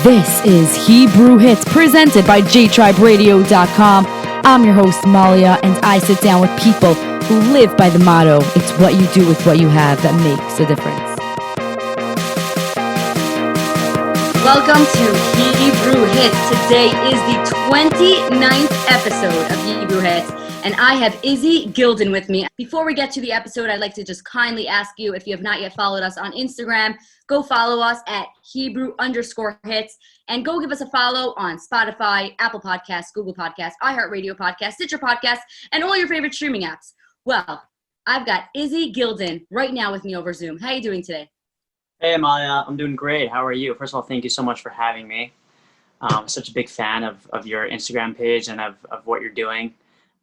This is Hebrew Hits presented by jtriberadio.com. I'm your host, Malya, and I sit down with people who live by the motto, it's what you do with what you have that makes a difference. Welcome to Hebrew Hits. Today is the 29th episode of Hebrew Hits, and I have Izzy Golden with me. Before we get to the episode, I'd like to just kindly ask you, if you have not yet followed us on Instagram, go follow us at Hebrew_Hits, and go give us a follow on Spotify, Apple Podcasts, Google Podcasts, iHeartRadio Podcasts, Stitcher Podcasts, and all your favorite streaming apps. Well, I've got Izzy Golden right now with me over Zoom. How are you doing today? Hey, Malya, I'm doing great. How are you? First of all, thank you so much for having me. I'm such a big fan of your Instagram page and of what you're doing.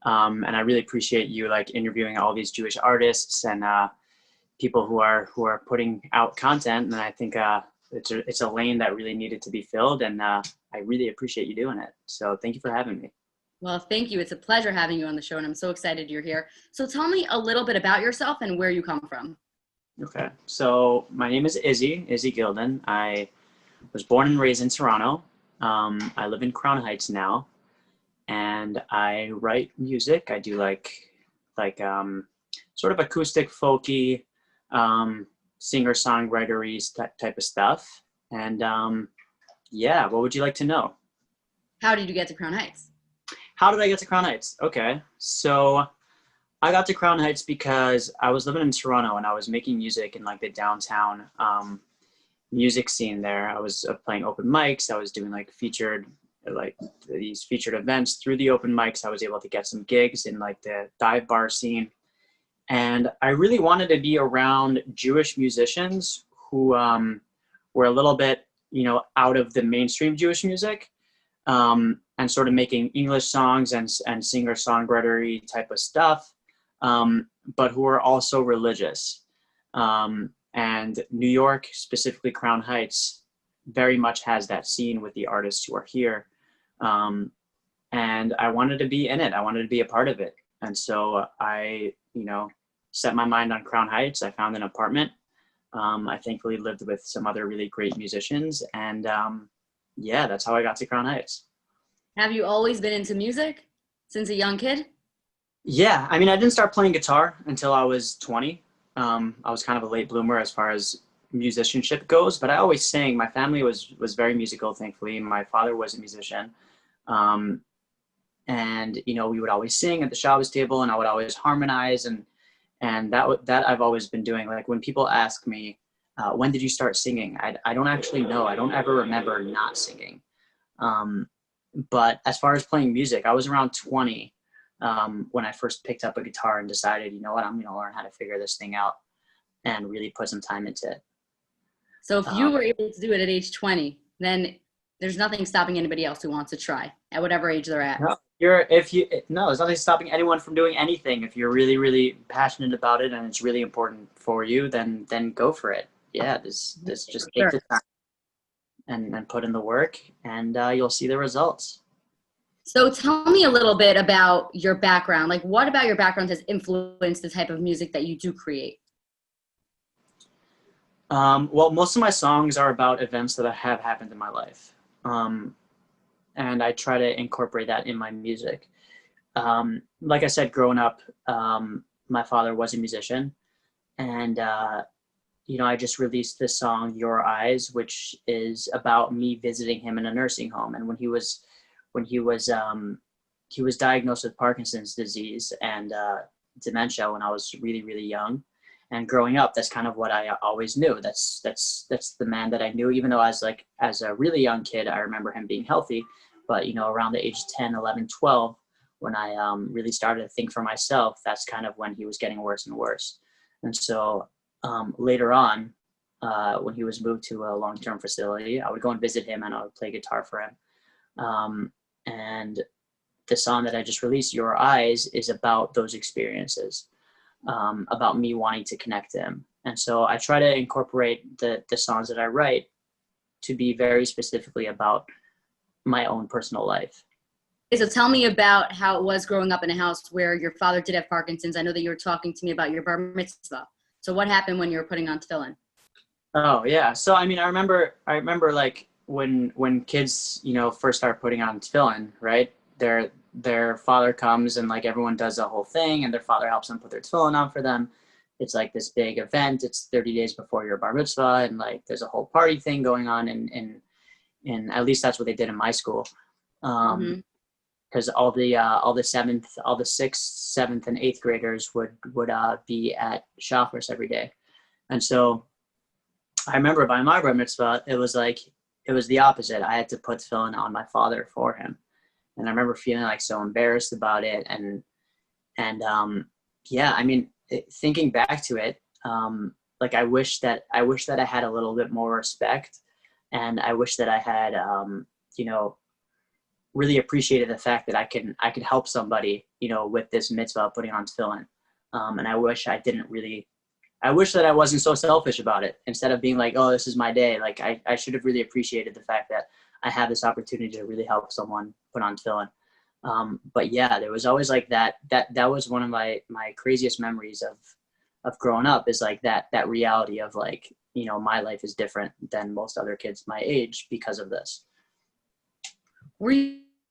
And I really appreciate you interviewing all these Jewish artists and people who are putting out content. And I think it's a lane that really needed to be filled. And I really appreciate you doing it. So thank you for having me. Well, thank you. It's a pleasure having you on the show, and I'm so excited you're here. So tell me a little bit about yourself and where you come from. Okay, so my name is Izzy Golden. I was born and raised in Toronto. I live in Crown Heights now, and I write music. I do sort of acoustic, folky, singer-songwritery type of stuff. And yeah, what would you like to know? How did you get to Crown Heights? How did I get to Crown Heights? Okay, so I got to Crown Heights because I was living in Toronto and I was making music in the downtown music scene there. I was playing open mics. I was doing these featured events through the open mics. I was able to get some gigs in the dive bar scene. And I really wanted to be around Jewish musicians who were a little bit, out of the mainstream Jewish music. And sort of making English songs and singer-songwritery type of stuff, but who are also religious. And New York, specifically Crown Heights, very much has that scene with the artists who are here. And I wanted to be in it. I wanted to be a part of it. And so I, set my mind on Crown Heights. I found an apartment. I thankfully lived with some other really great musicians. And yeah, that's how I got to Crown Heights. Have you always been into music since a young kid? Yeah, I didn't start playing guitar until I was 20. I was kind of a late bloomer as far as musicianship goes, but I always sang. My family was very musical, thankfully. My father was a musician. And, we would always sing at the Shabbos table, and I would always harmonize, and that I've always been doing. When people ask me, when did you start singing? I don't actually know. I don't ever remember not singing. But as far as playing music, I was around 20 when I first picked up a guitar and decided, I'm going to learn how to figure this thing out and really put some time into it. So if you were able to do it at age 20, then there's nothing stopping anybody else who wants to try at whatever age they're at. No, there's nothing stopping anyone from doing anything. If you're really, really passionate about it and it's really important for you, then go for it. Yeah, just take the time. And put in the work, and you'll see the results. So tell me a little bit about your background. What about your background has influenced the type of music that you do create? Well, most of my songs are about events that have happened in my life. And I try to incorporate that in my music. Like I said, growing up, my father was a musician, and I just released this song, Your Eyes, which is about me visiting him in a nursing home. And when he was diagnosed with Parkinson's disease and dementia when I was really, really young. And growing up, that's kind of what I always knew. That's the man that I knew, even though as a really young kid, I remember him being healthy. But, around the age of 10, 11, 12, when I really started to think for myself, that's kind of when he was getting worse and worse. And so later on, when he was moved to a long-term facility, I would go and visit him and I would play guitar for him. And the song that I just released, Your Eyes, is about those experiences, about me wanting to connect to him. And so I try to incorporate the songs that I write to be very specifically about my own personal life. So tell me about how it was growing up in a house where your father did have Parkinson's. I know that you were talking to me about your bar mitzvah. So what happened when you were putting on tefillin? Oh yeah. So I remember when kids, you know, first start putting on tefillin, right? Their father comes and like everyone does the whole thing, and their father helps them put their tefillin on for them. It's like this big event. It's 30 days before your bar mitzvah, and like there's a whole party thing going on, and at least that's what they did in my school. Mm-hmm. Because all the sixth, seventh, and eighth graders would be at Shachris every day, and so I remember by my bar mitzvah, it was the opposite. I had to put tefillin on my father for him, and I remember feeling like so embarrassed about it, and yeah, I mean, thinking back to it, like I wish that I had a little bit more respect, and I wish that I had, you know, really appreciated the fact that I could help somebody, you know, with this mitzvah of putting on tefillin. And I wish that I wasn't so selfish about it. Instead of being like, oh, this is my day. Like I should have really appreciated the fact that I have this opportunity to really help someone put on tefillin. But yeah, there was always like that was one of my craziest memories of growing up, is like that reality of like, you know, my life is different than most other kids my age because of this. Were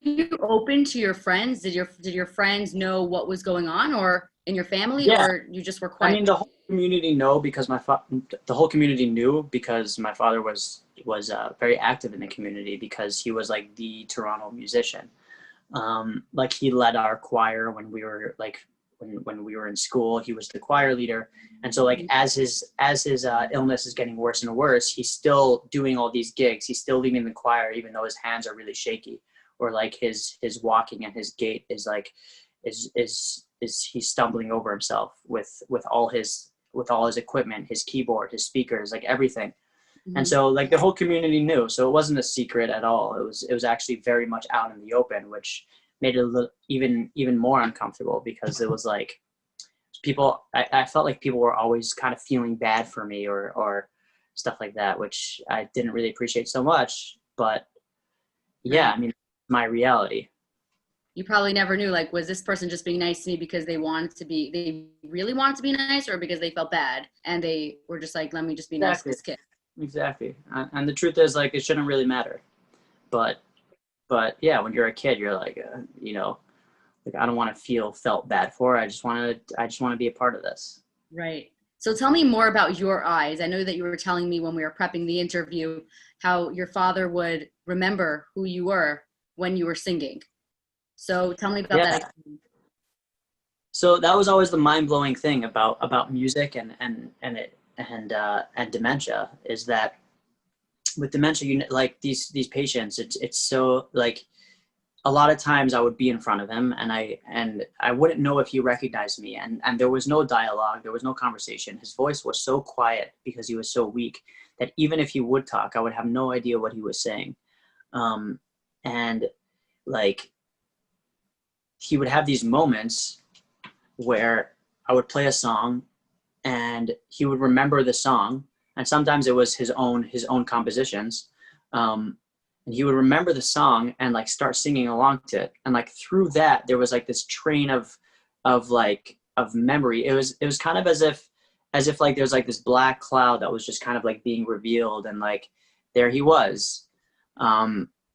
you open to your friends? Did your friends know what was going on, or in your family, Yeah. or you just were quiet? I mean, the whole community because the whole community knew, because my father was very active in the community, because he was like the Toronto musician. Like he led our choir when we were like when we were in school. He was the choir leader, and so like as his illness is getting worse and worse, he's still doing all these gigs. He's still leading the choir even though his hands are really shaky, or like his walking and his gait is like is he's stumbling over himself with all his equipment, his keyboard, his speakers, like everything. Mm-hmm. And so like the whole community knew, so it wasn't a secret at all. It was actually very much out in the open, which made it a little, even more uncomfortable, because it was like people, I felt like people were always kind of feeling bad for me or stuff like that, which I didn't really appreciate so much. But yeah, Right. I mean, my reality. You probably never knew, like, was this person just being nice to me because they really wanted to be nice, or because they felt bad and they were just like, let me just be nice to this kid. Exactly. And the truth is, like, it shouldn't really matter. But yeah, when you're a kid, you're like, you know, like, I don't want to felt bad for it. I just want to be a part of this. Right. So tell me more about your eyes. I know that you were telling me when we were prepping the interview how your father would remember who you were when you were singing. So tell me about that. So that was always the mind-blowing thing about music and dementia, is that with dementia, you like these patients, it's so like, a lot of times I would be in front of him and I wouldn't know if he recognized me, and there was no dialogue, there was no conversation. His voice was so quiet because he was so weak that even if he would talk, I would have no idea what he was saying. And like, he would have these moments where I would play a song and he would remember the song, and sometimes it was his own compositions. And he would remember the song and like start singing along to it, and like through that there was like this train of memory. It was kind of as if like there's like this black cloud that was just kind of like being revealed, and like there he was.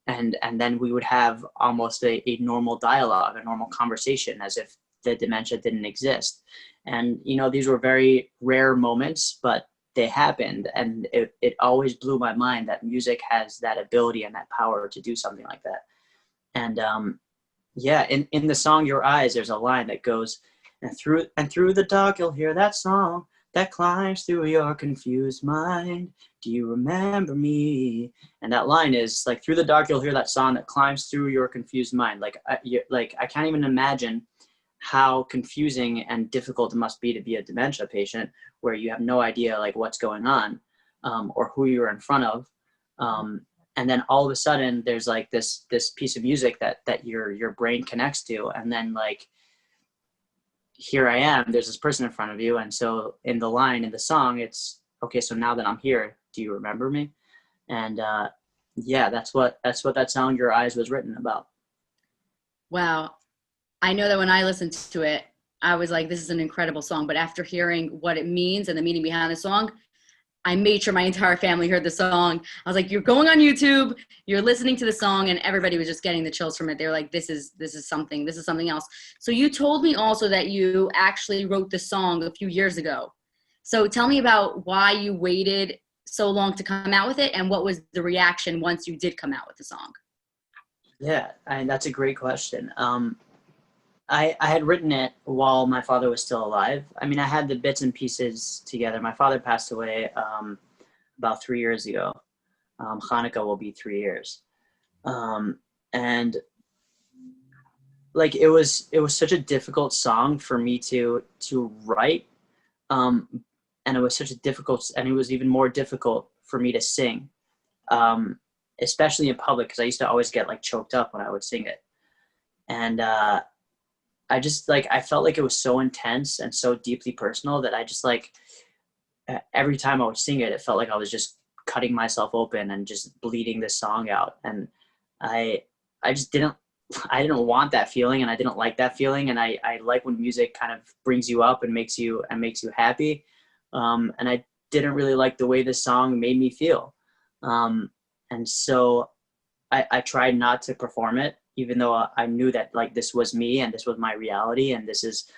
And then we would have almost a normal dialogue, a normal conversation, as if the dementia didn't exist. And, you know, these were very rare moments, but they happened. And it always blew my mind that music has that ability and that power to do something like that. And yeah, in the song Your Eyes, there's a line that goes, and through the dark you'll hear that song that climbs through your confused mind. Do you remember me? And that line is like, through the dark you'll hear that song that climbs through your confused mind. Like I can't even imagine how confusing and difficult it must be to be a dementia patient, where you have no idea like what's going on, or who you're in front of. And then all of a sudden there's like this piece of music that your brain connects to. And then like, here I am, there's this person in front of you. And so in the line in the song, it's okay, so now that I'm here, do you remember me? And yeah, that's what that song Your Eyes was written about. Wow. I know that when I listened to it, I was like, this is an incredible song. But after hearing what it means and the meaning behind the song, I made sure my entire family heard the song. I was like, you're going on YouTube, you're listening to the song, and everybody was just getting the chills from it. They were like, this is something else. So you told me also that you actually wrote the song a few years ago. So tell me about why you waited so long to come out with it, and what was the reaction once you did come out with the song? Yeah, that's a great question. I had written it while my father was still alive. I mean, I had the bits and pieces together. My father passed away about 3 years ago. Hanukkah will be 3 years. And like it was such a difficult song for me to write. And it was such a difficult, and it was even more difficult for me to sing, especially in public, because I used to always get like choked up when I would sing it. And I just like, I felt like it was so intense and so deeply personal that I just like, every time I would sing it, it felt like I was just cutting myself open and just bleeding this song out. And I just I didn't want that feeling, and I didn't like that feeling. And I like when music kind of brings you up and makes you happy. And I didn't really like the way this song made me feel. And so I tried not to perform it, even though I knew that like this was me and this was my reality. And this is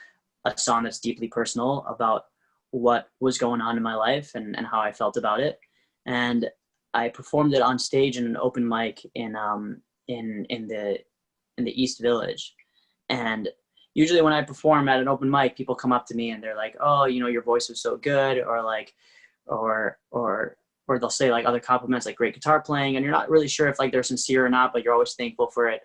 a song that's deeply personal about what was going on in my life and how I felt about it. And I performed it on stage in an open mic in the East Village. And usually when I perform at an open mic, people come up to me and they're like, oh, you know, your voice was so good, or like, or they'll say like other compliments, like great guitar playing, and you're not really sure if like they're sincere or not, but you're always thankful for it.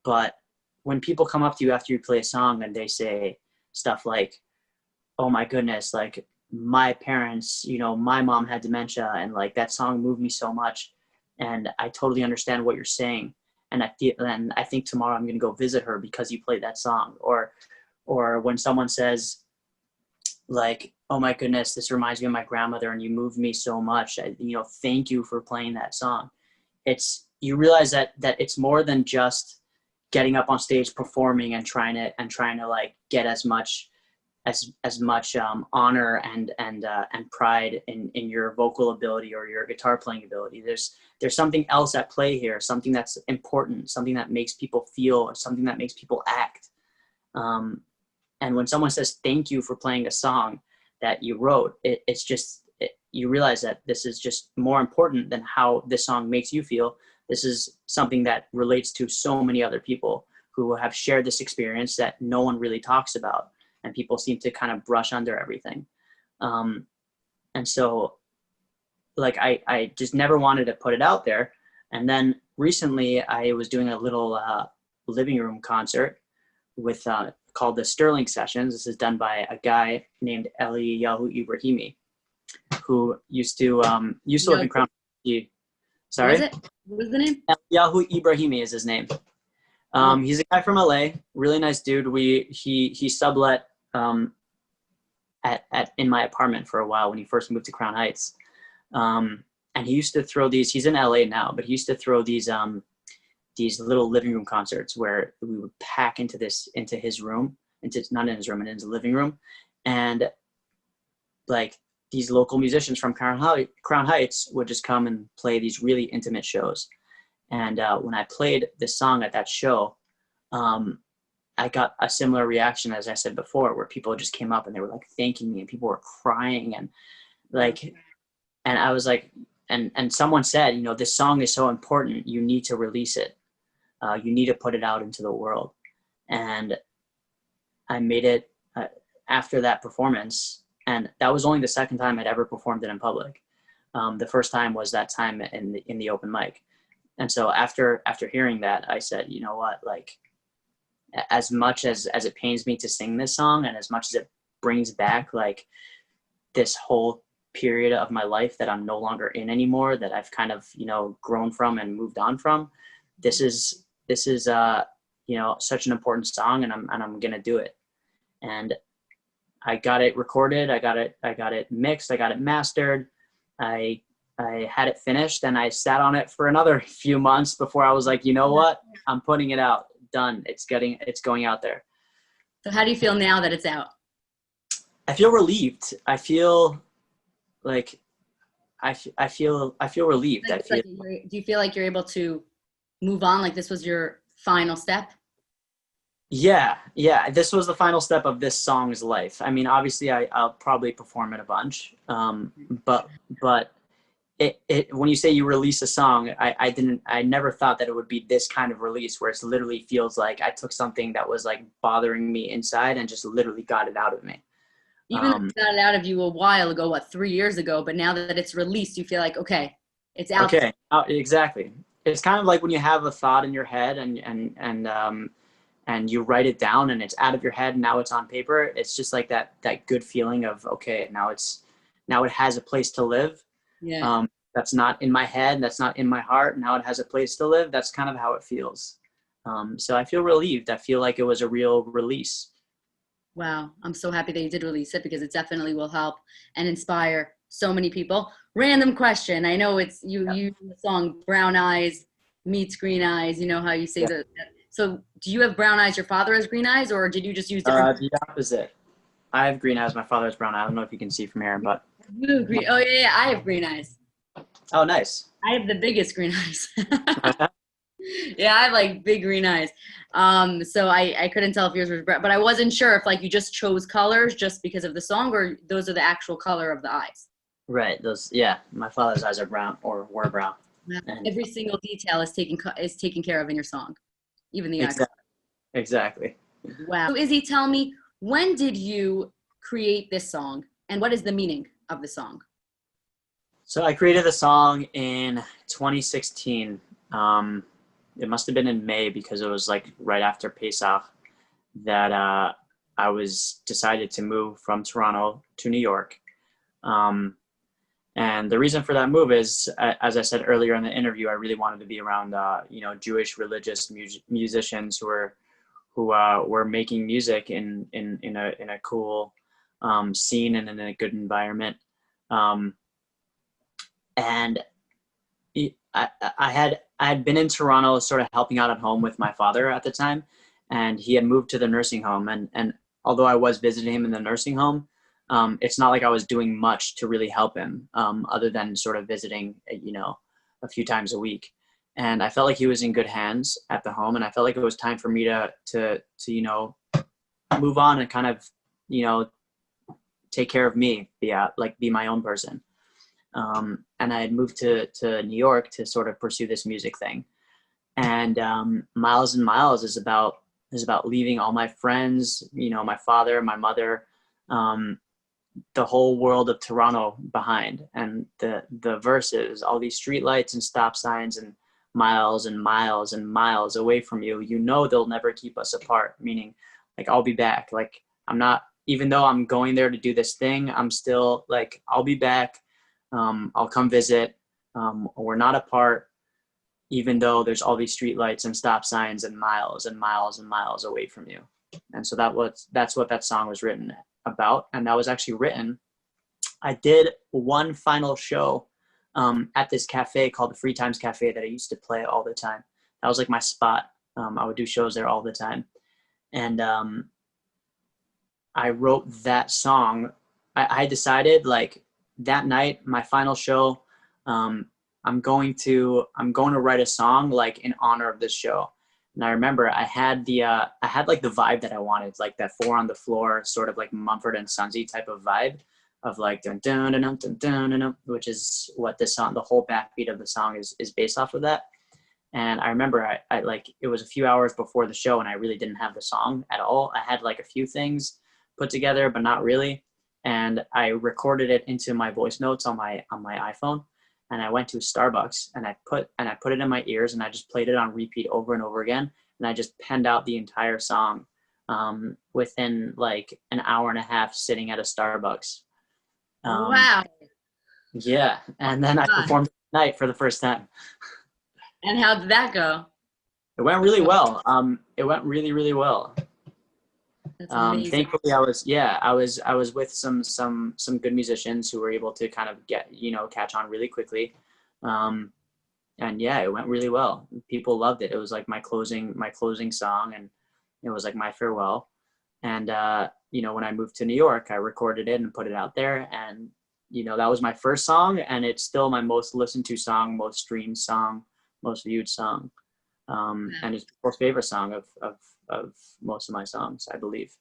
But when people come up to you after you play a song and they say stuff like, oh my goodness, like my parents, you know, my mom had dementia, and like that song moved me so much, and I totally understand what you're saying. And I think tomorrow I'm going to go visit her because you played that song. Or when someone says like, oh my goodness, this reminds me of my grandmother and you moved me so much. Thank you for playing that song. You realize that it's more than just getting up on stage, performing and trying to like get as much honor and pride in your vocal ability or your guitar playing ability. There's something else at play here, something that's important, something that makes people feel, something that makes people act. And when someone says thank you for playing a song that you wrote, you realize that this is just more important than how this song makes you feel. This is something that relates to so many other people who have shared this experience that no one really talks about, and people seem to kind of brush under everything. And so like I just never wanted to put it out there. And then recently I was doing a little living room concert with called the Sterling Sessions. This is done by a guy named Eliyahu Ibrahimi, who used to live in Crown. Sorry? What was the name? Eliyahu Ibrahimi is his name. He's a guy from LA, really nice dude. He sublet in my apartment for a while when he first moved to Crown Heights. And he used to throw these, he's in LA now, but he used to throw these little living room concerts where we would pack into his room, not in his room, and in his living room. And like these local musicians from Crown Heights would just come and play these really intimate shows. And when I played this song at that show, I got a similar reaction, as I said before, where people just came up and they were like thanking me, and people were crying, and like, and I was like, and someone said, you know, this song is so important, you need to release it. You need to put it out into the world. And I made it after that performance. And that was only the second time I'd ever performed it in public. The first time was that time in the open mic. And so after hearing that, I said, you know what, like, as much as it pains me to sing this song, and as much as it brings back like this whole period of my life that I'm no longer in anymore, that I've kind of, you know, grown from and moved on from, this is you know, such an important song, and I'm gonna do it. And I got it recorded, I got it mixed, I got it mastered, I had it finished, and I sat on it for another few months before I was like, you know what, I'm putting it out. Done. It's going out there. So how do you feel now that it's out? I feel relieved. I feel like I feel relieved. Like I it's feel like do you feel like you're able to move on? Like this was your final step? yeah. This was the final step of this song's life. I mean, obviously, I'll probably perform it a bunch. But but it when you say you release a song, I never thought that it would be this kind of release where it literally feels like I took something that was like bothering me inside and just literally got it out of me. Even though Um, it got it out of you a while ago, what, 3 years ago, but now that it's released, you feel like, okay, it's out there. okay, exactly. It's kind of like when you have a thought in your head and you write it down and it's out of your head and now it's on paper. It's just like that good feeling of okay, now it has a place to live. Yeah. Um, that's not in my head, that's not in my heart. Now it has a place to live. That's kind of how it feels. So I feel relieved. I feel like it was a real release. Wow. I'm so happy that you did release it because it definitely will help and inspire so many people. Random question. I know it's you Yeah. you the song Brown Eyes meets Green Eyes. You know how you say Yeah. the so do you have brown eyes? Your father has green eyes, or did you just use different The opposite. I have green eyes. My father has brown eyes. I don't know if you can see from here, but blue green? Oh yeah, I have green eyes. oh, nice. I have the biggest green eyes. Yeah, I have like big green eyes. So I couldn't tell if yours was brown, but I wasn't sure if like you just chose colors just because of the song or those are the actual color of the eyes. Right. Those. Yeah. My father's eyes are brown or were brown. Yeah. And Every single detail is taken care of in your song, even the eye color. exactly. Exactly. Wow. So Izzy, tell me, when did you create this song, and what is the meaning of the song? So I created the song in 2016. It must have been in May because it was like right after Pesach that I was decided to move from Toronto to New York. Um, and the reason for that move is, as I said earlier in the interview, I really wanted to be around, Jewish religious musicians who were making music in a cool scene and in a good environment. Um, and I had been in Toronto, sort of helping out at home with my father at the time, and he had moved to the nursing home. And although I was visiting him in the nursing home, it's not like I was doing much to really help him, other than sort of visiting, a few times a week. And I felt like he was in good hands at the home, and I felt like it was time for me to move on and kind of you know take care of me, be my own person. And I had moved to New York to sort of pursue this music thing. And Miles and Miles is about leaving all my friends, my father, my mother, um, the whole world of Toronto behind. And the verses, all these streetlights and stop signs and miles and miles and miles away from you, they'll never keep us apart. Meaning, like, I'll be back. Like, I'm not, even though I'm going there to do this thing, I'm still like, I'll be back. I'll come visit. We're not apart, even though there's all these streetlights and stop signs and miles and miles and miles away from you. And so that's what that song was written about. And that was actually written. I did one final show at this cafe called the Free Times Cafe that I used to play all the time. That was like my spot. I would do shows there all the time. And I wrote that song. I decided, like, that night, my final show, I'm going to write a song like in honor of this show. And I remember I had like the vibe that I wanted, like that Four on the Floor, sort of like Mumford and Sonsy type of vibe of like dun dun dun dun dun dun, dun, which is what this song, the whole backbeat of the song is based off of that. And I remember I like, it was a few hours before the show and I really didn't have the song at all. I had like a few things put together, but not really. And I recorded it into my voice notes on my iPhone. And I went to Starbucks and I put it in my ears and I just played it on repeat over and over again. And I just penned out the entire song within like an hour and a half sitting at a Starbucks. Wow. Yeah. And then I performed at night for the first time. And how did that go? It went really well. It went really, really well. That's amazing. Thankfully, I was with some good musicians who were able to kind of catch on really quickly. And yeah, it went really well. People loved it. It was like my closing song, and it was like my farewell. And, when I moved to New York, I recorded it and put it out there. And, that was my first song, and it's still my most listened to song, most streamed song, most viewed song. And it's people's favorite song of most of my songs, I believe.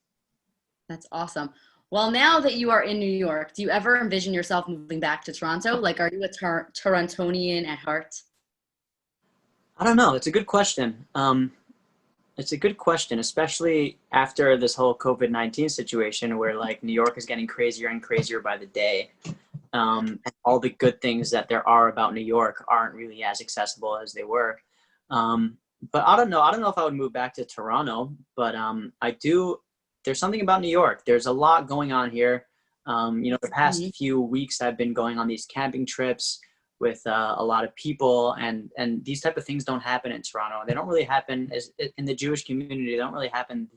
That's awesome. Well, now that you are in New York, do you ever envision yourself moving back to Toronto? Like, are you a Torontonian at heart? I don't know. It's a good question. It's a good question, especially after this whole COVID-19 situation where like New York is getting crazier and crazier by the day. And all the good things that there are about New York aren't really as accessible as they were. But I don't know. I don't know if I would move back to Toronto, but I do. There's something about New York. There's a lot going on here. The past few weeks I've been going on these camping trips with a lot of people, and these type of things don't happen in Toronto. They don't really happen in the Jewish community. They don't really happen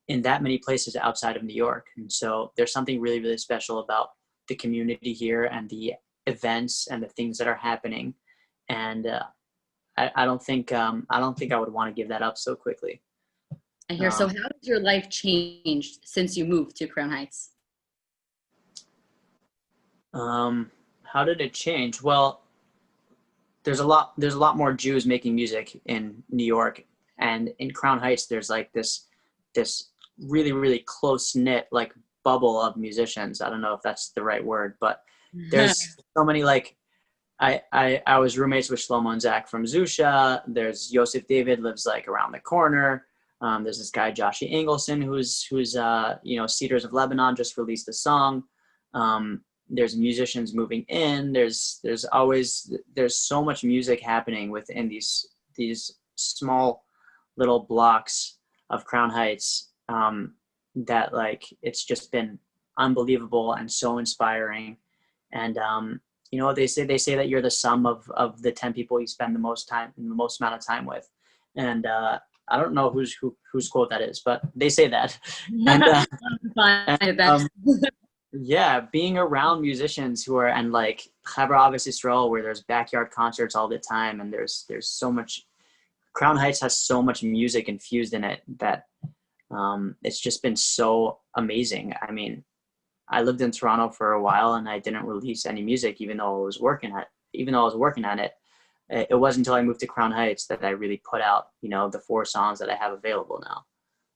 in that many places outside of New York. And so there's something really, really special about the community here and the events and the things that are happening. And I don't think I would want to give that up so quickly. I hear. So how has your life changed since you moved to Crown Heights? How did it change? Well, there's a lot more Jews making music in New York, and in Crown Heights there's like this really, really close knit like bubble of musicians. I don't know if that's the right word, but there's so many, like I was roommates with Shlomo and Zach from Zusha. There's Yosef David lives like around the corner. There's this guy Joshie Engelson who's Cedars of Lebanon just released a song. There's musicians moving in. There's so much music happening within these small little blocks of Crown Heights, that like it's just been unbelievable and so inspiring. And they say that you're the sum of the 10 people you spend the most amount of time with. And I don't know whose quote that is, but they say that. Yeah, being around musicians who are, and like Chavra Ahavas Yisrael, where there's backyard concerts all the time, and there's so much. Crown Heights has so much music infused in it that it's just been so amazing. I mean, I lived in Toronto for a while and I didn't release any music, even though I was working on it. It wasn't until I moved to Crown Heights that I really put out, the 4 songs that I have available now.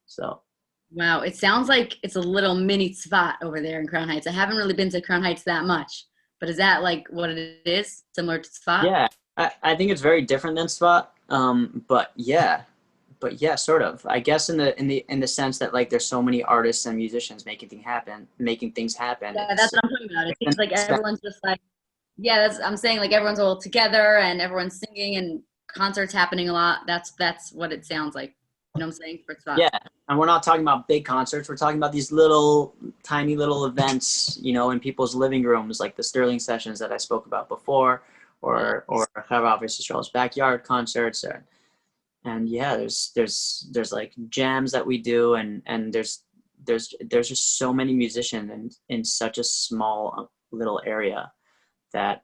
So. Wow, it sounds like it's a little mini spot over there in Crown Heights. I haven't really been to Crown Heights that much, but is that like what it is, similar to Spot? Yeah, I think it's very different than Spot. But yeah, sort of. I guess in the sense that like there's so many artists and musicians making things happen. Yeah, that's what I'm talking about. It seems like everyone's just like, I'm saying like everyone's all together and everyone's singing and concerts happening a lot. That's what it sounds like. You know what I'm saying? For Spot. Yeah, and we're not talking about big concerts. We're talking about these little, tiny little events, in people's living rooms, like the Sterling sessions that I spoke about before, or Chavra Ahavas Yisrael's backyard concerts, and yeah, there's like jams that we do, and there's just so many musicians in such a small little area that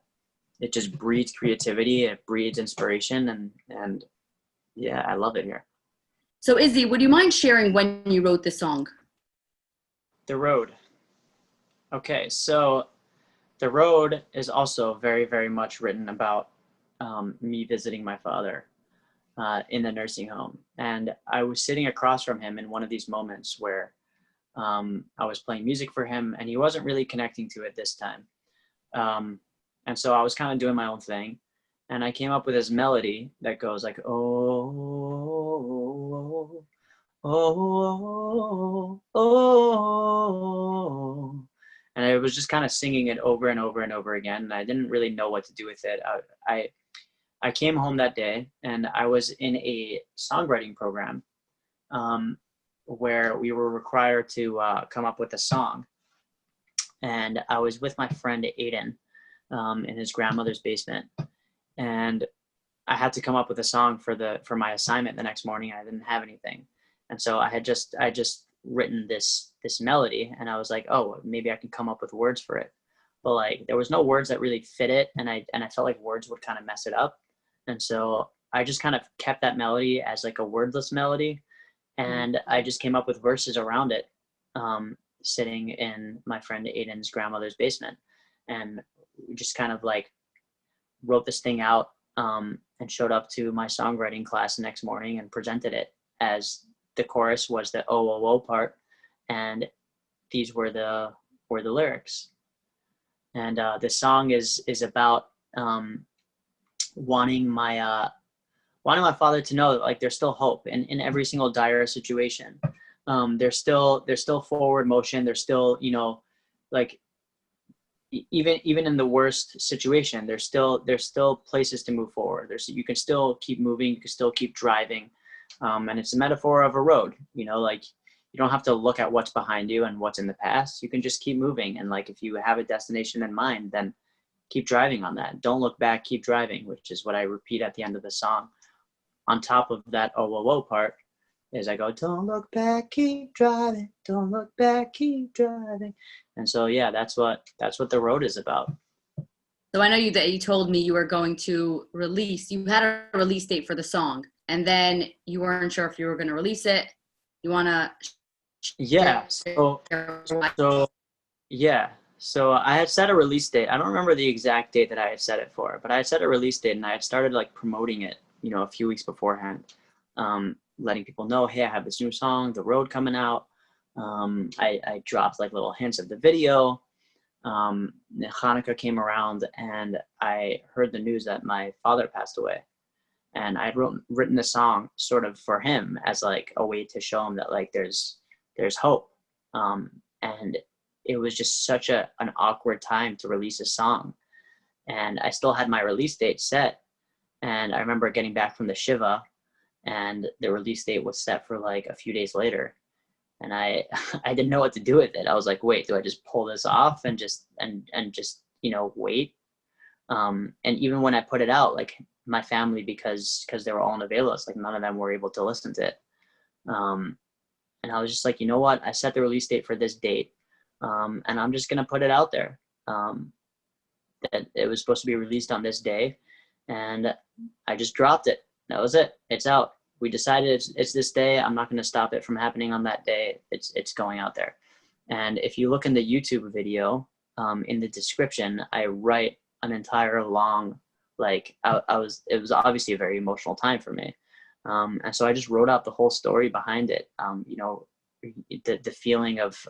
it just breeds creativity, it breeds inspiration, and yeah, I love it here. So Izzy, would you mind sharing when you wrote this song? The Road. Okay, so The Road is also very, very much written about me visiting my father in the nursing home. And I was sitting across from him in one of these moments where I was playing music for him and he wasn't really connecting to it this time. And so I was kind of doing my own thing. And I came up with this melody that goes like, oh, oh, oh, oh. And I was just kind of singing it over and over and over again. And I didn't really know what to do with it. I came home that day and I was in a songwriting program where we were required to come up with a song. And I was with my friend Aiden in his grandmother's basement. And I had to come up with a song for my assignment the next morning. I didn't have anything. And so I just written this melody and I was like, oh, maybe I can come up with words for it. But like, there was no words that really fit it. And I felt like words would kind of mess it up. And so I just kind of kept that melody as like a wordless melody. and I just came up with verses around it, sitting in my friend Aiden's grandmother's basement, and we just kind of like wrote this thing out, and showed up to my songwriting class the next morning and presented it as the chorus was the oh oh oh part, and these were the lyrics. And the song is about wanting my father to know that like there's still hope in every single dire situation. There's still forward motion. There's still, you know, like even in the worst situation, there's still places to move forward. You can still keep moving. You can still keep driving. And it's a metaphor of a road. You know, like you don't have to look at what's behind you and what's in the past. You can just keep moving. And like if you have a destination in mind, then keep driving on that. Don't look back. Keep driving, which is what I repeat at the end of the song. On top of that oh whoa whoa part is I go, don't look back, keep driving, don't look back, keep driving. And so yeah, that's what the road is about. So I know that you told me you were going to you had a release date for the song, and then you weren't sure if you were going to release it. You want to? Yeah. So I had set a release date. I don't remember the exact date that I had set it for, but I had set a release date and I had started like promoting it, you know, a few weeks beforehand, letting people know, hey, I have this new song, The Road, coming out. I dropped like little hints of the video. Hanukkah came around and I heard the news that my father passed away. And I had written a song sort of for him as like a way to show him that like there's hope. And it was just such an awkward time to release a song. And I still had my release date set. And I remember getting back from the Shiva and the release date was set for like a few days later. And I didn't know what to do with it. I was like, wait, do I just pull this off and just, you know, wait? And even when I put it out, like my family, because they were all in Avelis, like none of them were able to listen to it. And I was just like, you know what? I set the release date for this date. And I'm just going to put it out there. That it was supposed to be released on this day. And I just dropped it. That was it. It's out. We decided it's this day. I'm not going to stop it from happening on that day. It's going out there. And if you look in the YouTube video, in the description, I write an entire long, like it was obviously a very emotional time for me. And so I just wrote out the whole story behind it. You know, the feeling of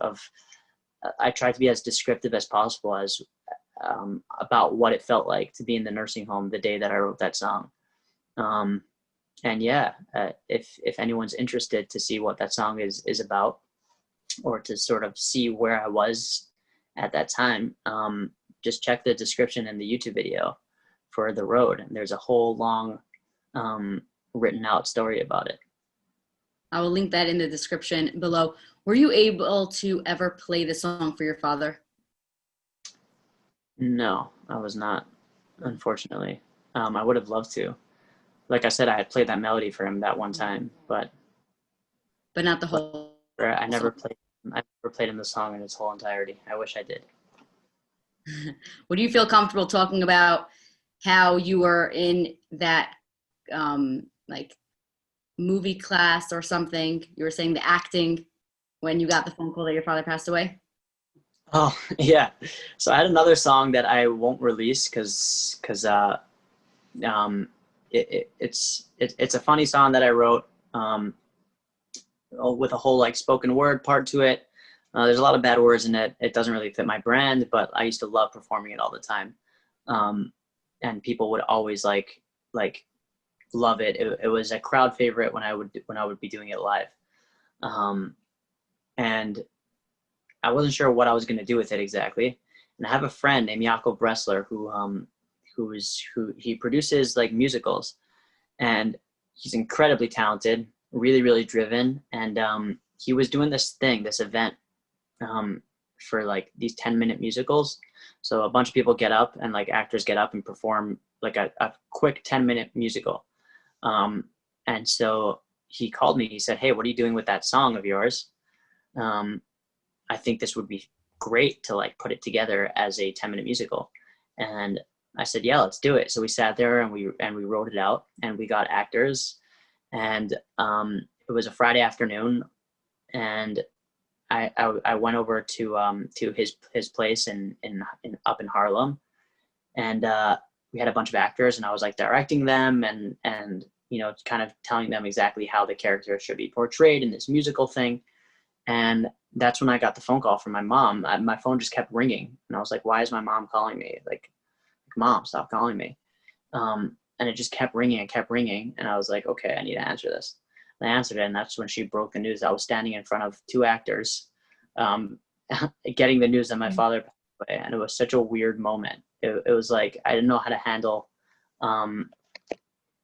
I tried to be as descriptive as possible as about what it felt like to be in the nursing home the day that I wrote that song. And yeah, if anyone's interested to see what that song is about, or to sort of see where I was at that time, just check the description in the YouTube video for The Road. And there's a whole long written out story about it. I will link that in the description below. Were you able to ever play the song for your father? No, I was not, unfortunately. I would have loved to. Like I said, I had played that melody for him that one time, but not the whole. I never played him the song in its whole entirety. I wish I did. Would you feel comfortable talking about how you were in that like movie class or something? You were saying the acting when you got the phone call that your father passed away? Oh yeah. So I had another song that I won't release because it's a funny song that I wrote with a whole like spoken word part to it. There's a lot of bad words in it. It doesn't really fit my brand, but I used to love performing it all the time. And people would always like love it. It was a crowd favorite when I would be doing it live. And I wasn't sure what I was going to do with it exactly. And I have a friend named Jakob Bressler who he produces like musicals, and he's incredibly talented, really, really driven. And he was doing this event for like these 10-minute musicals. So a bunch of people get up and like actors get up and perform like a quick 10-minute musical. And so he called me, he said, hey, what are you doing with that song of yours? I think this would be great to like put it together as a 10-minute musical. And I said, yeah, let's do it. So we sat there and we wrote it out, and we got actors, and it was a Friday afternoon, and I went over to his place in up in Harlem, and we had a bunch of actors, and I was like directing them and kind of telling them exactly how the character should be portrayed in this musical thing. And that's when I got the phone call from my mom. My phone just kept ringing, and I was like, "Why is my mom calling me? Like, Mom, stop calling me." And it just kept ringing and kept ringing, and I was like, "Okay, I need to answer this." And I answered it, and that's when she broke the news. I was standing in front of two actors, um, getting the news that my father passed away, and it was such a weird moment. It was like I didn't know how to handle um,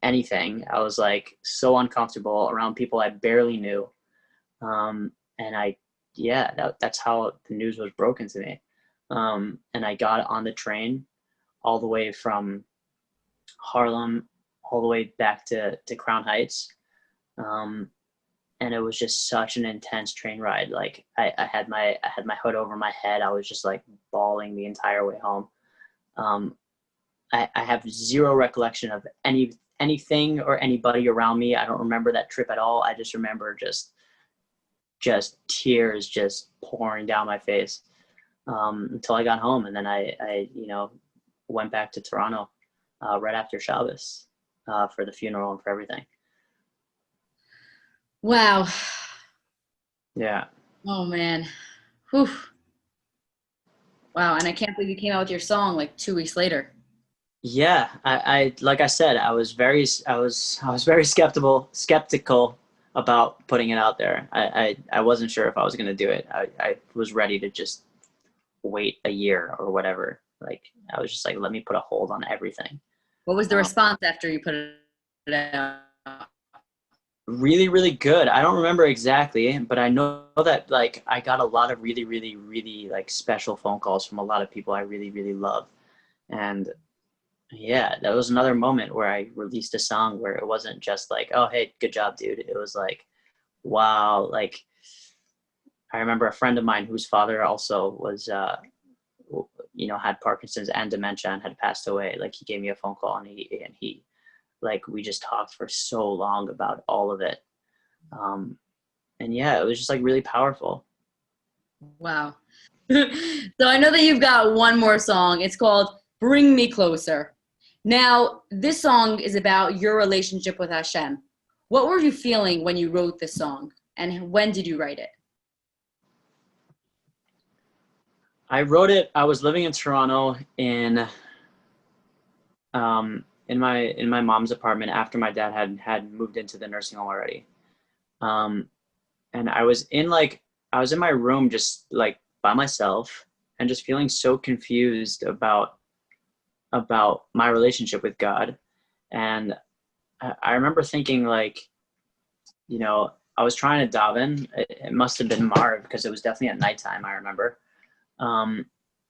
anything. I was like so uncomfortable around people I barely knew, and that's how the news was broken to me. And I got on the train all the way from Harlem all the way back to Crown Heights. And it was just such an intense train ride. Like I had my hood over my head. I was just like bawling the entire way home. I have zero recollection of anything or anybody around me. I don't remember that trip at all. I just remember just tears just pouring down my face until I got home, and then I went back to Toronto right after Shabbos for the funeral and for everything. Wow. Yeah. Oh man. Whew. Wow. And I can't believe you came out with your song like 2 weeks later. Yeah, I like I said, I was very skeptical about putting it out there. I wasn't sure if I was gonna do it. I was ready to just wait a year or whatever. Like I was just like, let me put a hold on everything. What was the response after you put it out? Really, really good. I don't remember exactly, but I know that like I got a lot of really, really, really like special phone calls from a lot of people I really, really love. And yeah, that was another moment where I released a song where it wasn't just like, oh, hey, good job, dude. It was like, wow. Like I remember a friend of mine whose father also was, had Parkinson's and dementia and had passed away. Like he gave me a phone call, and he like, we just talked for so long about all of it. And yeah, it was just like really powerful. Wow. So I know that you've got one more song. It's called Bring Me Closer. Now, this song is about your relationship with Hashem. What were you feeling when you wrote this song? And when did you write it? I wrote it. I was living in Toronto in my mom's apartment after my dad had moved into the nursing home already. And I was in my room just like by myself and just feeling so confused about my relationship with God. And I remember thinking like, I was trying to daven. It must have been Marv because it was definitely at nighttime, I remember.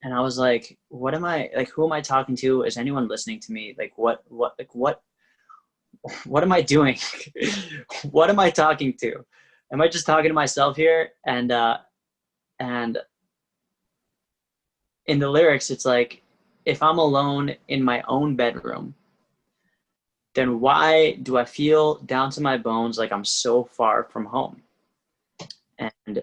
And I was like, what am I, like, who am I talking to? Is anyone listening to me? Like, what am I doing? What am I talking to? Am I just talking to myself here? And in the lyrics, it's like, if I'm alone in my own bedroom, then why do I feel down to my bones like I'm so far from home? And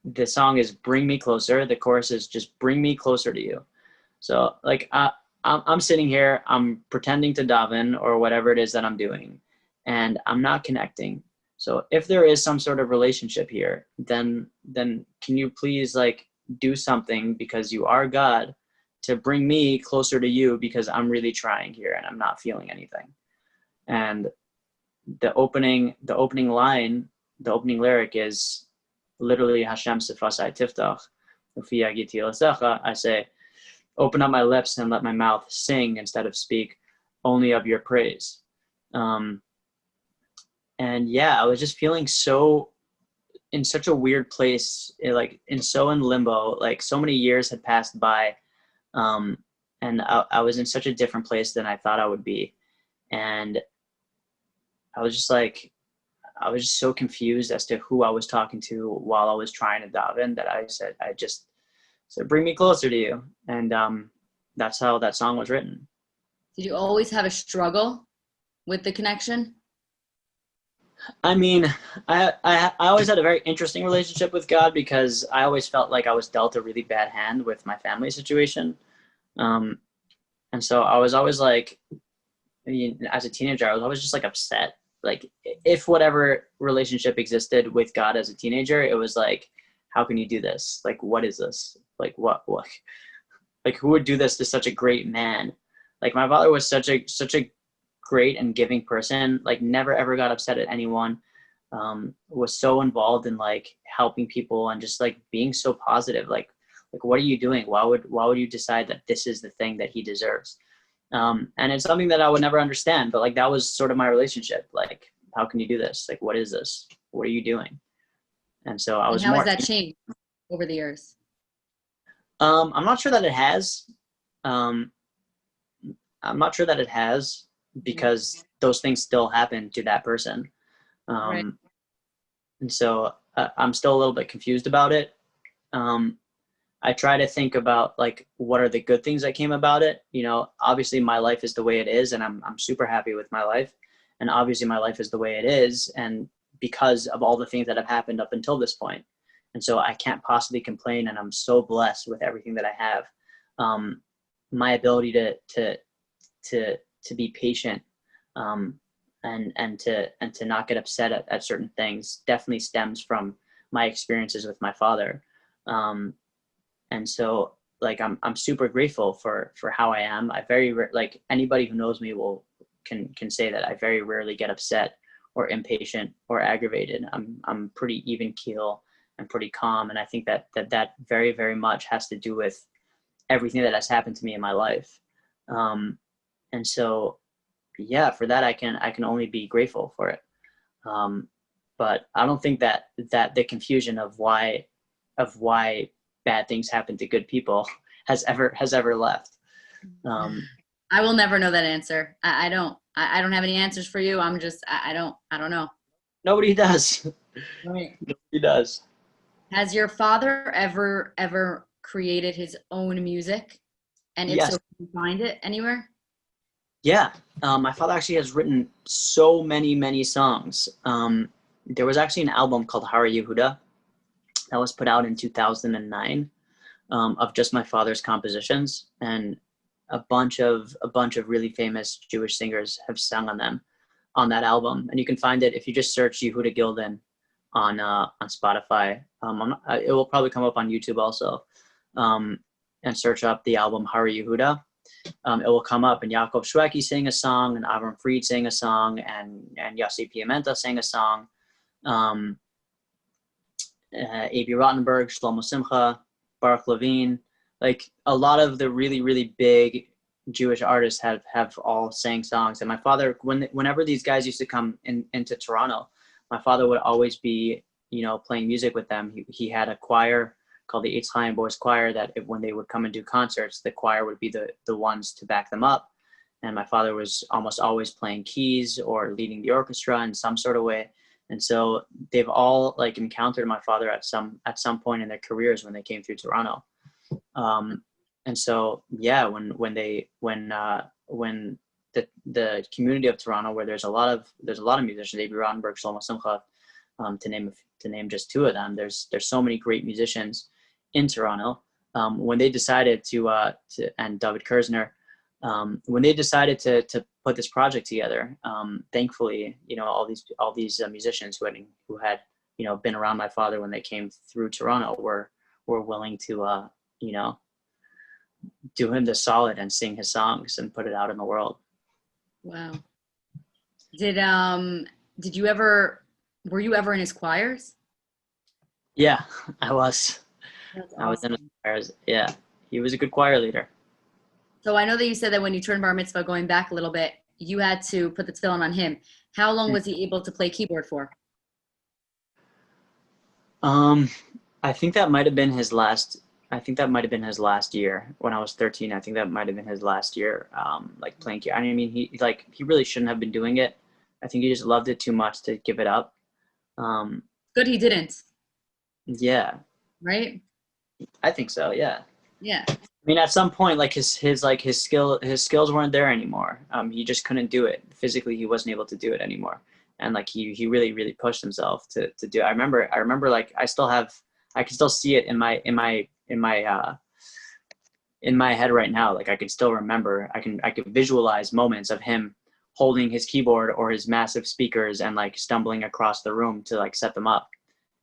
the song is Bring Me Closer. The chorus is just bring me closer to you. So like I'm sitting here, I'm pretending to daven or whatever it is that I'm doing, and I'm not connecting. So if there is some sort of relationship here, then can you please like do something, because you are God, to bring me closer to you, because I'm really trying here and I'm not feeling anything. And the opening line, the opening lyric is literally Hashem sefasai tiftach, ufi agiti lasecha. I say, open up my lips and let my mouth sing instead of speak only of your praise. And yeah, I was just feeling so in such a weird place, like in limbo, like so many years had passed by. And I was in such a different place than I thought I would be. And I was just so confused as to who I was talking to while I was trying to daven, that I said, bring me closer to you. And that's how that song was written. Did you always have a struggle with the connection? I mean, I always had a very interesting relationship with God because I always felt like I was dealt a really bad hand with my family situation. Um, and so I was always like, I mean, as a teenager, I was always just like upset. Like if whatever relationship existed with God as a teenager, it was like, how can you do this? Like, what is this? Like, what, like who would do this to such a great man? Like my father was such a great and giving person, like never ever got upset at anyone, was so involved in like helping people and just like being so positive. Like what are you doing? Why would you decide that this is the thing that he deserves? And it's something that I would never understand, but like that was sort of my relationship. Like, how can you do this? Like, what is this? What are you doing? And so I And was how has more. that changed over the years? I'm not sure that it has. Um, I'm not sure that it has because those things still happen to that person. Right. Um, and so I'm still a little bit confused about it. Um, I try to think about like what are the good things that came about it. You know, obviously my life is the way it is, and I'm super happy with my life. And obviously my life is the way it is, and because of all the things that have happened up until this point. And so I can't possibly complain, and I'm so blessed with everything that I have. Um, my ability to be patient, um, and to not get upset at certain things definitely stems from my experiences with my father. Um, and so like I'm super grateful for how I am. I like anybody who knows me can say that I very rarely get upset or impatient or aggravated. I'm pretty even keel and pretty calm, and I think that very very much has to do with everything that has happened to me in my life. um, and so yeah, for that I can only be grateful for it. um, but I don't think that the confusion of why bad things happen to good people has ever left. Um, I will never know that answer. I don't. I don't have any answers for you. I'm just. I don't know. Nobody does. Right. Nobody does. Has your father ever created his own music? And if so, Yes. can you find it anywhere? Yeah. My father actually has written so many songs. There was actually an album called Hari Yehuda that was put out in 2009, of just my father's compositions, and a bunch of really famous Jewish singers have sung on them on that album. And you can find it if you just search Yehuda Gilden on Spotify. It will probably come up on YouTube also, um, and search up the album Hari Yehuda. It will come up, and Yaakov Shweki sang a song, and Avram Fried sang a song, and Yossi Piamenta sang a song. Um, A.B. Rottenberg, Shlomo Simcha, Baruch Levine, like a lot of the really, really big Jewish artists have all sang songs. And my father, whenever these guys used to come into Toronto, my father would always be, playing music with them. He had a choir called the Eitz Chaim Boys Choir that when they would come and do concerts, the choir would be the ones to back them up. And my father was almost always playing keys or leading the orchestra in some sort of way. And so they've all like encountered my father at some point in their careers when they came through Toronto. Um, and so yeah, when the community of Toronto, where there's a lot of musicians, A.B. Rottenberg, Shlomo Simcha, to name just two of them. There's so many great musicians in Toronto. When they decided and David Kersner, when they decided to put this project together, thankfully, all these musicians who had been around my father when they came through Toronto were willing to do him the solid and sing his songs and put it out in the world. Wow. Did you ever were you ever in his choirs? Yeah, I was. That's I was in his awesome. choirs. Yeah, he was a good choir leader. So I know that you said that when you turned bar mitzvah, going back a little bit, you had to put the tefillin on him. How long was he able to play keyboard for? Um, I think that might have been his last. I think that might have been his last year when I was 13. I think that might have been his last year, like playing. I mean, he really shouldn't have been doing it. I think he just loved it too much to give it up. Um, Good, he didn't, yeah, right? I think so. Yeah. Yeah. I mean, at some point, like his skills weren't there anymore. He just couldn't do it physically. He wasn't able to do it anymore. and like he really pushed himself to do it. I remember like I can still see it in my head right now. Like I can still remember, I could visualize moments of him holding his keyboard or his massive speakers and like stumbling across the room to like set them up.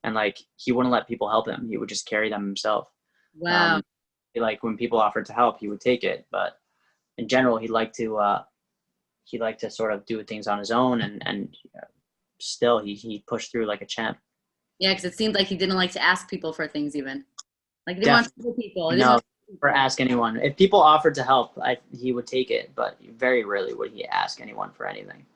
And like, he wouldn't let people help him. He would just carry them himself. Wow. Like when people offered to help, he would take it. But in general, he liked to sort of do things on his own, and still he pushed through like a champ. Yeah, because it seemed like he didn't like to ask people for things even. Like he didn't want Definitely. to help people. He didn't No, want or ask anyone. If people offered to help, he would take it, but very rarely would he ask anyone for anything.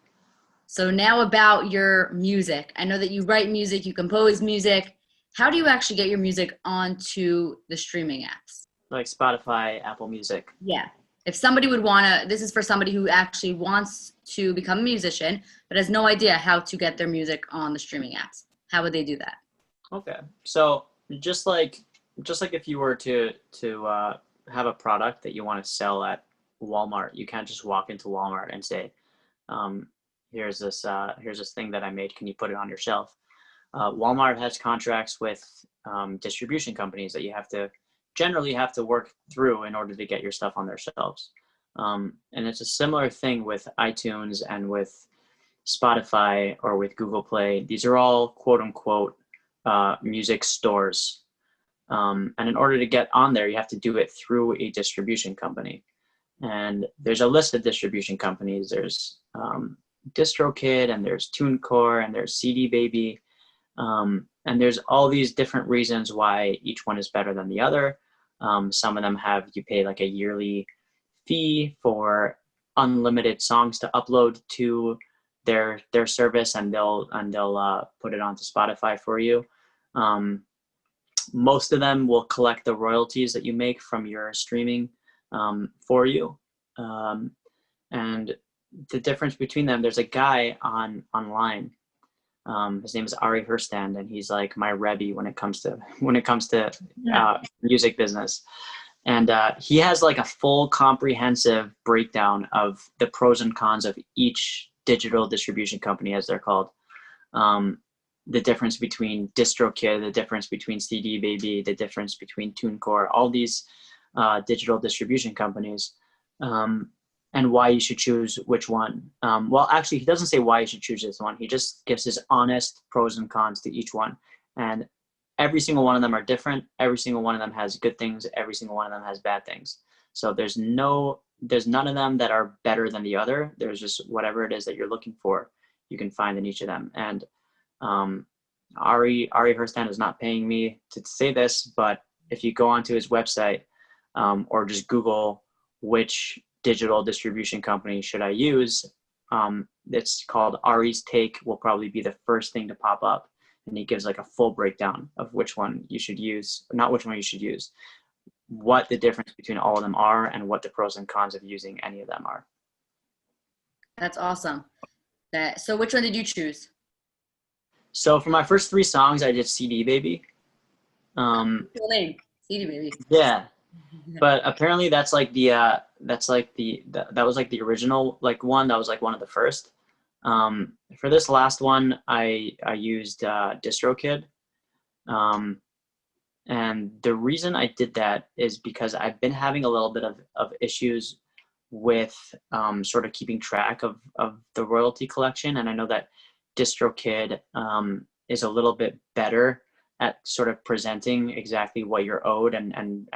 So now about your music. I know that you write music, you compose music. How do you actually get your music onto the streaming apps? Like Spotify, Apple Music. Yeah. If somebody would want to, this is for somebody who actually wants to become a musician, but has no idea how to get their music on the streaming apps. How would they do that? Okay. So just like if you were to have a product that you want to sell at Walmart, you can't just walk into Walmart and say, um, here's this thing that I made. Can you put it on your shelf? Walmart has contracts with distribution companies that you generally have to work through in order to get your stuff on their shelves. And it's a similar thing with iTunes and with Spotify or with Google Play. These are all quote unquote music stores. And in order to get on there, you have to do it through a distribution company. And there's a list of distribution companies. There's DistroKid, and there's TuneCore, and there's CD Baby. And there's all these different reasons why each one is better than the other. Some of them you pay like a yearly fee for unlimited songs to upload to their service, and they'll put it onto Spotify for you. Most of them will collect the royalties that you make from your streaming for you. And the difference between them, there's a guy online. His name is Ari Herstand, and he's like my Rebbe when it comes to music business. And he has like a full comprehensive breakdown of the pros and cons of each digital distribution company, as they're called. The difference between DistroKid, the difference between CD Baby, the difference between TuneCore, all these digital distribution companies, and why you should choose which one. Well, actually, he doesn't say why you should choose this one. He just gives his honest pros and cons to each one. And every single one of them are different. Every single one of them has good things. Every single one of them has bad things. So there's none of them that are better than the other. There's just whatever it is that you're looking for, you can find in each of them. And Ari Herstand is not paying me to say this, but if you go onto his website or just Google which digital distribution company should I use, it's called Ari's Take, will probably be the first thing to pop up. And he gives like a full breakdown of which one you should use, not which one you should use, what the difference between all of them are, and what the pros and cons of using any of them are. That's awesome. So which one did you choose? So for my first 3 songs, I did CD Baby. Cool name, CD Baby. Yeah, but apparently that was like the original like one. That was like one of the first. For this last one, I used DistroKid. And the reason I did that is because I've been having a little bit of issues with sort of keeping track of the royalty collection. And I know that DistroKid is a little bit better at sort of presenting exactly what you're owed and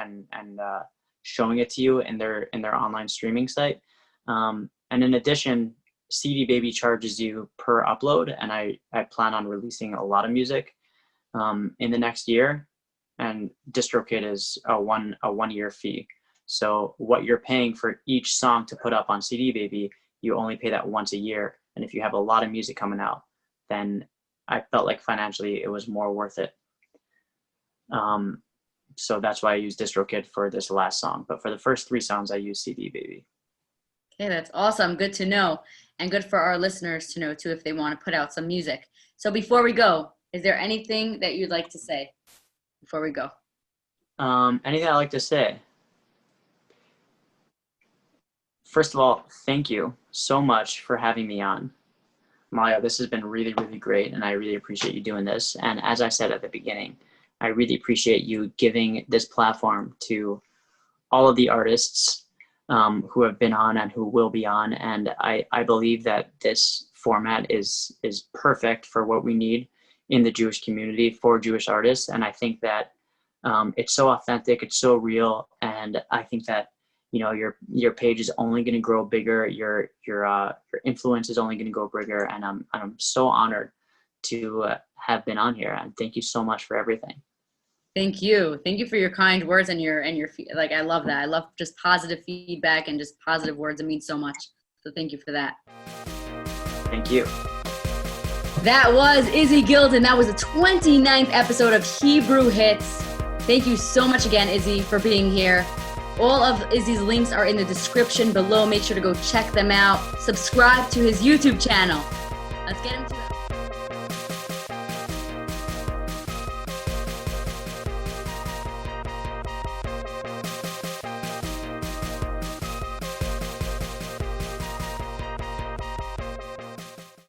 showing it to you in their online streaming site. And in addition, CD Baby charges you per upload, and I plan on releasing a lot of music in the next year. And DistroKid is a 1 year fee. So what you're paying for each song to put up on CD Baby, you only pay that once a year. And if you have a lot of music coming out, then I felt like financially it was more worth it. So that's why I used DistroKid for this last song. But for the first 3 songs, I used CD Baby. Okay, that's awesome. Good to know. And good for our listeners to know too if they want to put out some music. So before we go, is there anything that you'd like to say before we go? Anything I'd like to say? First of all, thank you so much for having me on. Malya, this has been really, really great, and I really appreciate you doing this. And as I said at the beginning, I really appreciate you giving this platform to all of the artists who have been on and who will be on. And I believe that this format is perfect for what we need in the Jewish community for Jewish artists. And I think that it's so authentic, it's so real, and I think that your page is only going to grow bigger. Your influence is only going to go bigger, and I'm so honored to have been on here. And thank you so much for everything. Thank you for your kind words and your like. I love that. I love just positive feedback and just positive words. It means so much. So thank you for that. Thank you. That was Izzy Golden. That was the 29th episode of Hebrew Hits. Thank you so much again, Izzy, for being here. All of Izzy's links are in the description below. Make sure to go check them out. Subscribe to his YouTube channel. Let's get into it.